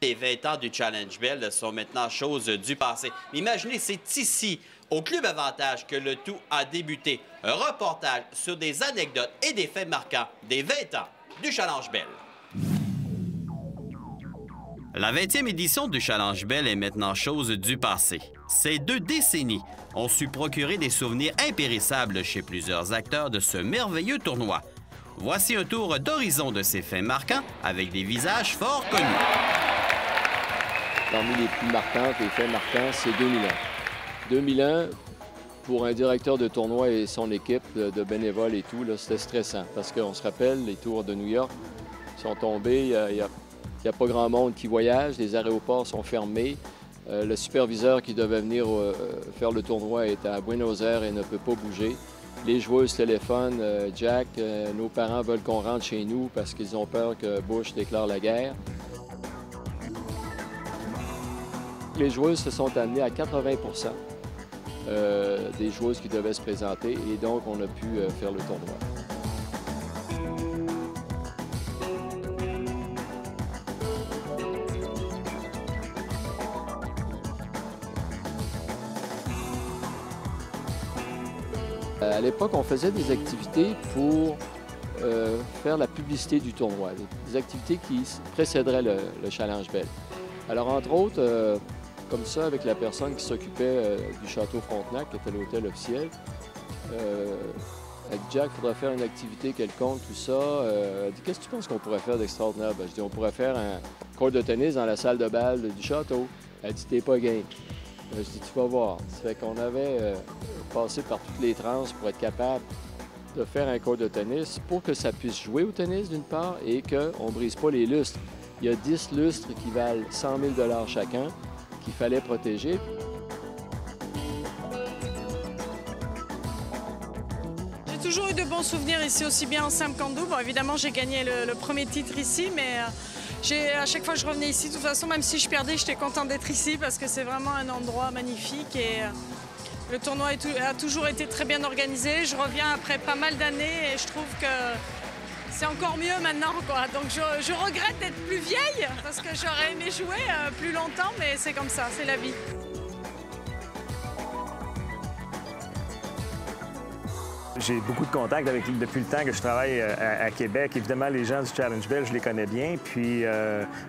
Les 20 ans du Challenge Bell sont maintenant chose du passé. Mais imaginez, c'est ici, au Club Avantage, que le tout a débuté. Un reportage sur des anecdotes et des faits marquants des 20 ans du Challenge Bell. La 20e édition du Challenge Bell est maintenant chose du passé. Ces 2 décennies ont su procurer des souvenirs impérissables chez plusieurs acteurs de ce merveilleux tournoi. Voici un tour d'horizon de ces faits marquants avec des visages fort connus. Parmi les plus marquantes, les faits marquants, c'est 2000 ans. 2000 ans, pour un directeur de tournoi et son équipe de bénévoles et tout, c'était stressant. Parce qu'on se rappelle, les tours de New York sont tombés, il n'y a pas grand monde qui voyage, les aéroports sont fermés. Le superviseur qui devait venir faire le tournoi est à Buenos Aires et ne peut pas bouger. Les joueuses téléphonent, Jack, nos parents veulent qu'on rentre chez nous parce qu'ils ont peur que Bush déclare la guerre. Les joueuses se sont amenées à 80 des joueuses qui devaient se présenter et donc on a pu faire le tournoi. À l'époque, on faisait des activités pour faire la publicité du tournoi, des activités qui précéderaient le Challenge Bell. Alors, entre autres, comme ça, avec la personne qui s'occupait du Château Frontenac, qui était l'hôtel officiel, elle dit « Jack, il faudrait faire une activité quelconque, tout ça. » Elle dit « Qu'est-ce que tu penses qu'on pourrait faire d'extraordinaire? » Je dis « On pourrait faire un court de tennis dans la salle de bal du château. » Elle dit « T'es pas game. » Je dis « Tu vas voir. » Ça fait qu'on avait passé par toutes les transes pour être capable de faire un court de tennis pour que ça puisse jouer au tennis d'une part et qu'on ne brise pas les lustres. Il y a 10 lustres qui valent 100 000 chacun qu'il fallait protéger. J'ai toujours eu de bons souvenirs ici, aussi bien en simple qu'en double. Bon, évidemment, j'ai gagné le premier titre ici, mais à chaque fois que je revenais ici, de toute façon, même si je perdais, j'étais contente d'être ici parce que c'est vraiment un endroit magnifique et le tournoi a toujours été très bien organisé. Je reviens après pas mal d'années et je trouve que c'est encore mieux maintenant, quoi. Donc je regrette d'être plus vieille parce que j'aurais aimé jouer plus longtemps, mais c'est comme ça, c'est la vie. J'ai beaucoup de contacts depuis le temps que je travaille à Québec. Évidemment, les gens du Challenge Bell, je les connais bien. Puis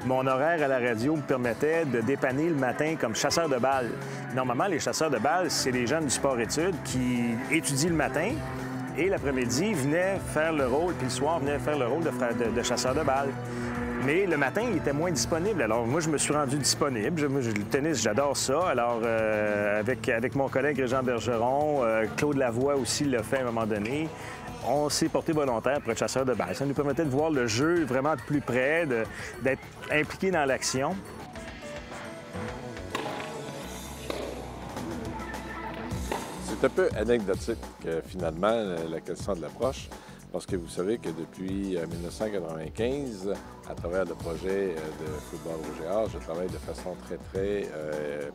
mon horaire à la radio me permettait de dépanner le matin comme chasseur de balles. Normalement, les chasseurs de balles, c'est les jeunes du sport-études qui étudient le matin et l'après-midi venaient faire le rôle, puis le soir venaient faire le rôle de chasseur de balles. Mais le matin, il était moins disponible. Alors, moi, je me suis rendu disponible. Le tennis, j'adore ça. Alors, avec mon collègue Jean Bergeron, Claude Lavoie aussi l'a fait à un moment donné. On s'est porté volontaire pour être chasseur de balles. Ça nous permettait de voir le jeu vraiment de plus près, d'être impliqué dans l'action. C'est un peu anecdotique, finalement, la question de l'approche. Parce que vous savez que depuis 1995, à travers le projet de Football Rouge et Or, je travaille de façon très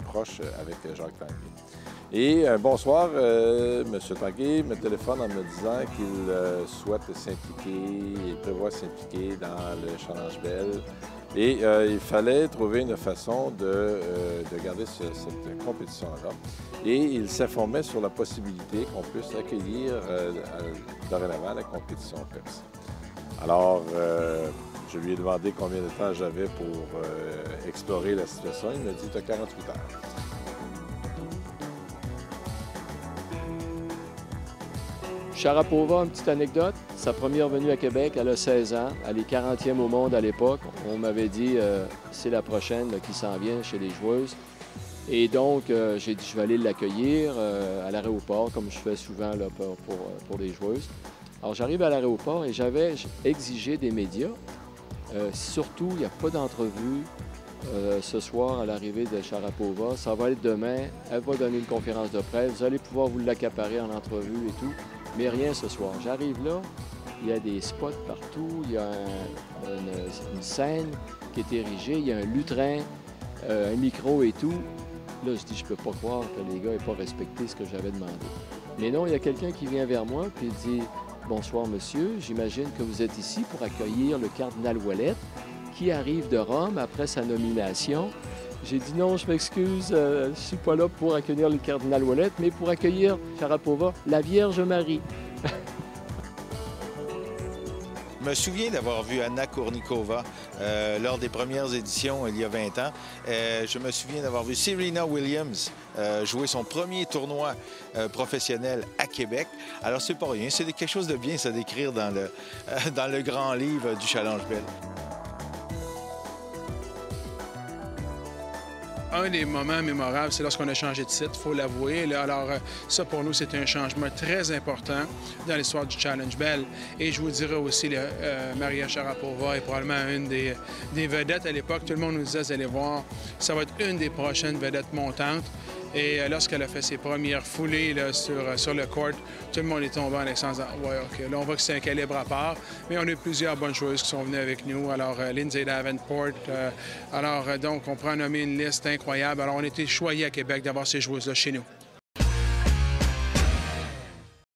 proche avec Jacques Tanguay. Et un bonsoir, M. Tanguay me téléphone en me disant qu'il souhaite s'impliquer, il prévoit s'impliquer dans le Challenge Bell. Et il fallait trouver une façon de garder cette compétition-là. Et il s'informait sur la possibilité qu'on puisse accueillir dorénavant la compétition PEPS. Alors, je lui ai demandé combien de temps j'avais pour explorer la situation. Il m'a dit « Tu as 48 heures ». Sharapova, une petite anecdote. Sa première venue à Québec, elle a 16 ans. Elle est 40e au monde à l'époque. On m'avait dit c'est la prochaine qui s'en vient chez les joueuses. Et donc, j'ai dit je vais aller l'accueillir à l'aéroport, comme je fais souvent là, pour les joueuses. Alors, j'arrive à l'aéroport et j'avais exigé des médias. Surtout, il n'y a pas d'entrevue ce soir à l'arrivée de Sharapova. Ça va être demain. Elle va donner une conférence de presse. Vous allez pouvoir vous l'accaparer en entrevue et tout. Mais rien ce soir. J'arrive là, il y a des spots partout, il y a une scène qui est érigée, il y a un lutrin, un micro et tout. Là, je dis, je peux pas croire que les gars n'aient pas respecté ce que j'avais demandé. Mais non, il y a quelqu'un qui vient vers moi puis il dit « Bonsoir, monsieur. J'imagine que vous êtes ici pour accueillir le cardinal Ouellet, qui arrive de Rome après sa nomination. J'ai dit non, je m'excuse, je ne suis pas là pour accueillir le cardinal Ouellet, mais pour accueillir Sharapova, la Vierge Marie. Je me souviens d'avoir vu Anna Kournikova lors des premières éditions il y a 20 ans. Je me souviens d'avoir vu Serena Williams jouer son premier tournoi professionnel à Québec. Alors, c'est pas rien. C'est quelque chose de bien, ça, d'écrire dans le grand livre du Challenge Bell. Un des moments mémorables, c'est lorsqu'on a changé de site, il faut l'avouer. Alors, ça, pour nous, c'est un changement très important dans l'histoire du Challenge Bell. Et je vous dirais aussi, Maria Sharapova est probablement une des vedettes à l'époque. Tout le monde nous disait, vous allez voir, ça va être une des prochaines vedettes montantes. Et lorsqu'elle a fait ses premières foulées là, sur le court, tout le monde est tombé en excellence. Ouais, OK, là, on voit que c'est un calibre à part. Mais on a eu plusieurs bonnes joueuses qui sont venues avec nous. Alors, Lindsay Davenport. Donc, on prend nommer une liste incroyable. Alors, on a été choyés à Québec d'avoir ces joueuses-là chez nous.